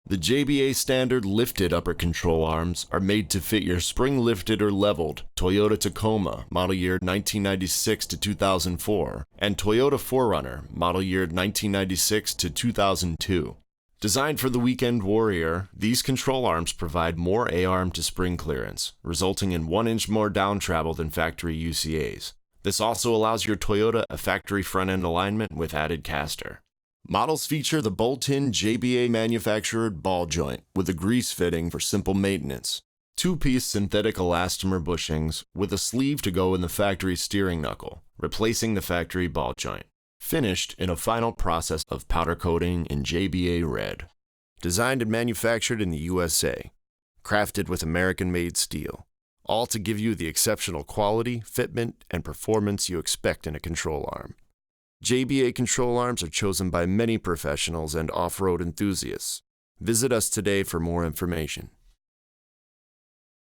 The JBA standard lifted upper control arms are made to fit your spring-lifted or leveled Toyota Tacoma, model year 1996 to 2004, and Toyota 4Runner, model year 1996 to 2002. Designed for the weekend warrior, these control arms provide more A-arm to spring clearance, resulting in 1 inch more down travel than factory UCAs. This also allows your Toyota a factory front-end alignment with added caster. Models feature the bolt-in JBA manufactured ball joint with a grease fitting for simple maintenance, 2-piece synthetic elastomer bushings with a sleeve to go in the factory steering knuckle, replacing the factory ball joint. Finished in a final process of powder coating in JBA red. Designed and manufactured in the USA. Crafted with American-made steel. All to give you the exceptional quality, fitment, and performance you expect in a control arm. JBA control arms are chosen by many professionals and off-road enthusiasts. Visit us today for more information.